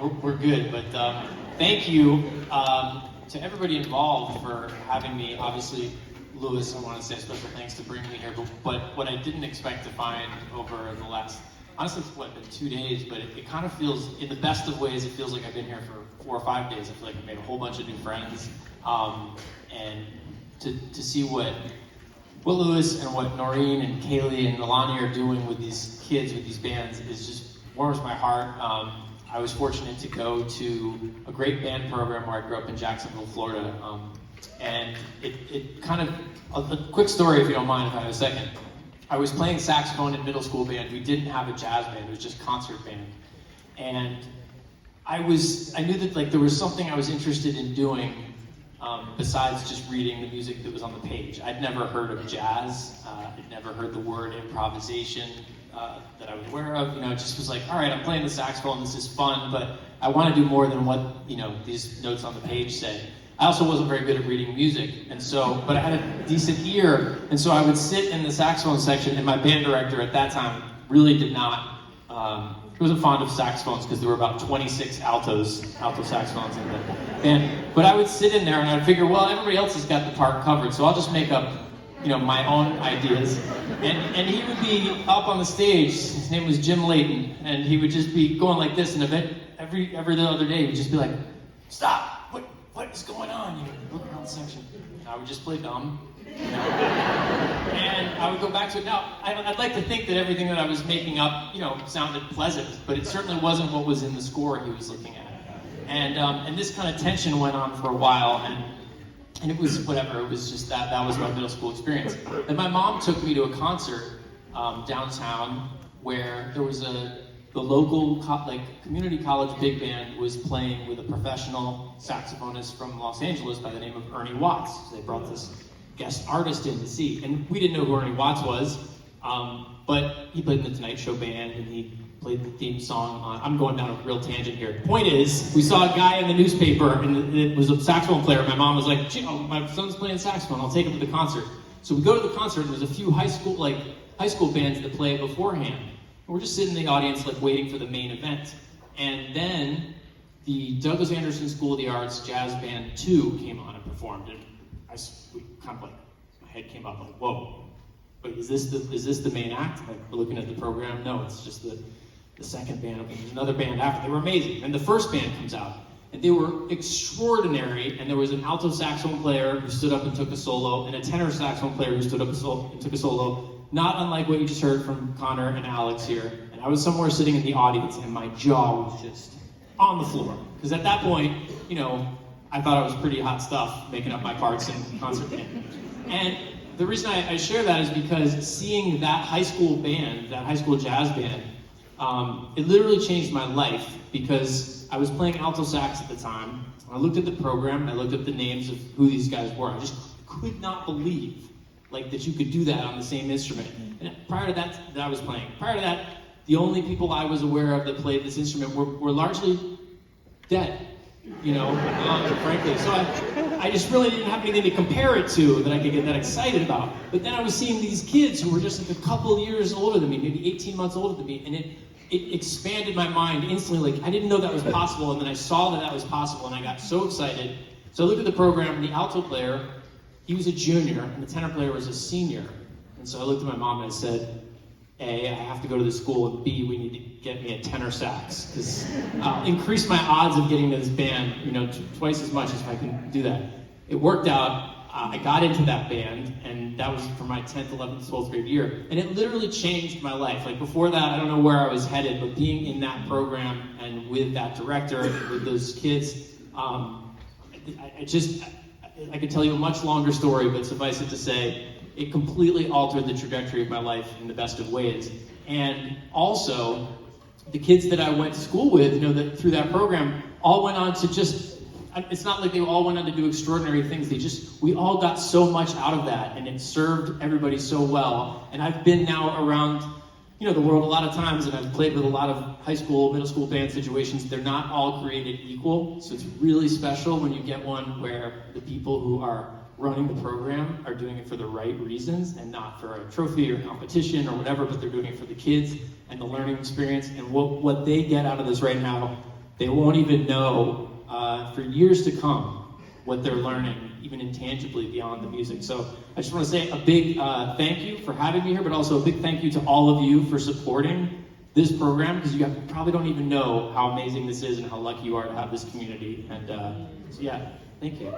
We're good, but thank you to everybody involved for having me. Obviously, Lewis, I want to say a special thanks to bringing me here, but what I didn't expect to find over the last, honestly, it's been 2 days, but it kind of feels, in the best of ways, it feels like I've been here for 4 or 5 days. I feel like I've made a whole bunch of new friends, and to see what Lewis and what Noreen and Kaylee and Alani are doing with these kids, with these bands, is just warms my heart. I was fortunate to go to a great band program where I grew up in Jacksonville, Florida. And it kind of, a quick story if you don't mind, if I have a second. I was playing saxophone in middle school band. We didn't have a jazz band, it was just concert band. And I knew that there was something I was interested in doing besides just reading the music that was on the page. I'd never heard of jazz, I'd never heard the word improvisation that I was aware of. It just was like, all right, I'm playing the saxophone, this is fun, but I want to do more than what, these notes on the page say. I also wasn't very good at reading music, but I had a decent ear, and so I would sit in the saxophone section, and my band director at that time really did not, he wasn't fond of saxophones because there were about 26 alto saxophones in the band. But I would sit in there and I'd figure, well, everybody else has got the part covered, so I'll just make up my own ideas. And he would be up on the stage, his name was Jim Layton, and he would just be going like this, and every other day he would just be like, stop, what is going on? Look around the section. And I would just play dumb. And I would go back to it. Now, I'd like to think that everything that I was making up, sounded pleasant, but it certainly wasn't what was in the score he was looking at. And this kind of tension went on for a while, and it was whatever, it was just that was my middle school experience. Then my mom took me to a concert downtown where there was the local community college big band was playing with a professional saxophonist from Los Angeles by the name of Ernie Watts. So they brought this guest artist in to see, and we didn't know who Ernie Watts was, but he played in the Tonight Show band, and he played the theme song on, I'm going down a real tangent here. Point is, we saw a guy in the newspaper, and it was a saxophone player. My mom was like, my son's playing saxophone, I'll take him to the concert. So we go to the concert, and there's a few high school bands that play it beforehand. And we're just sitting in the audience, waiting for the main event. And then the Douglas Anderson School of the Arts Jazz Band 2 came on and performed, and we kind of my head came up, whoa. But is this the main act? We're looking at the program. No, it's just the second band. Okay, there's another band after. They were amazing. And the first band comes out, and they were extraordinary. And there was an alto saxophone player who stood up and took a solo, and a tenor saxophone player who stood up and took a solo. Not unlike what you just heard from Connor and Alex here. And I was somewhere sitting in the audience, and my jaw was just on the floor. Because at that point, I thought I was pretty hot stuff making up my parts in concert band. And the reason I share that is because seeing that high school band, that high school jazz band, it literally changed my life, because I was playing alto sax at the time. I looked at the program, and I looked at the names of who these guys were. I just could not believe that you could do that on the same instrument. And prior to that I was playing, the only people I was aware of that played this instrument were largely dead, frankly. So I just really didn't have anything to compare it to that I could get that excited about. But then I was seeing these kids who were just a couple of years older than me, maybe 18 months older than me, and it expanded my mind instantly. I didn't know that was possible, and then I saw that was possible, and I got so excited. So I looked at the program, and the alto player, he was a junior, and the tenor player was a senior. And so I looked at my mom and I said, A, I have to go to the school, and B, we need to get me a tenor sax, because increase my odds of getting to this band, twice as much as if I can do that. It worked out. I got into that band, and that was for my 10th, 11th, 12th grade year. And it literally changed my life. Before that, I don't know where I was headed, but being in that program and with that director, with those kids, I could tell you a much longer story, but suffice it to say, it completely altered the trajectory of my life in the best of ways. And also, the kids that I went to school with, that through that program, all went on to it's not like they all went on to do extraordinary things. We all got so much out of that, and it served everybody so well. And I've been now around, the world a lot of times, and I've played with a lot of high school, middle school band situations. They're not all created equal, so it's really special when you get one where the people who are running the program are doing it for the right reasons and not for a trophy or competition or whatever, but they're doing it for the kids and the learning experience. And what they get out of this right now they won't even know for years to come what they're learning, even intangibly beyond the music. So I just want to say a big thank you for having me here, but also a big thank you to all of you for supporting this program, because you probably don't even know how amazing this is and how lucky you are to have this community. And so yeah, thank you.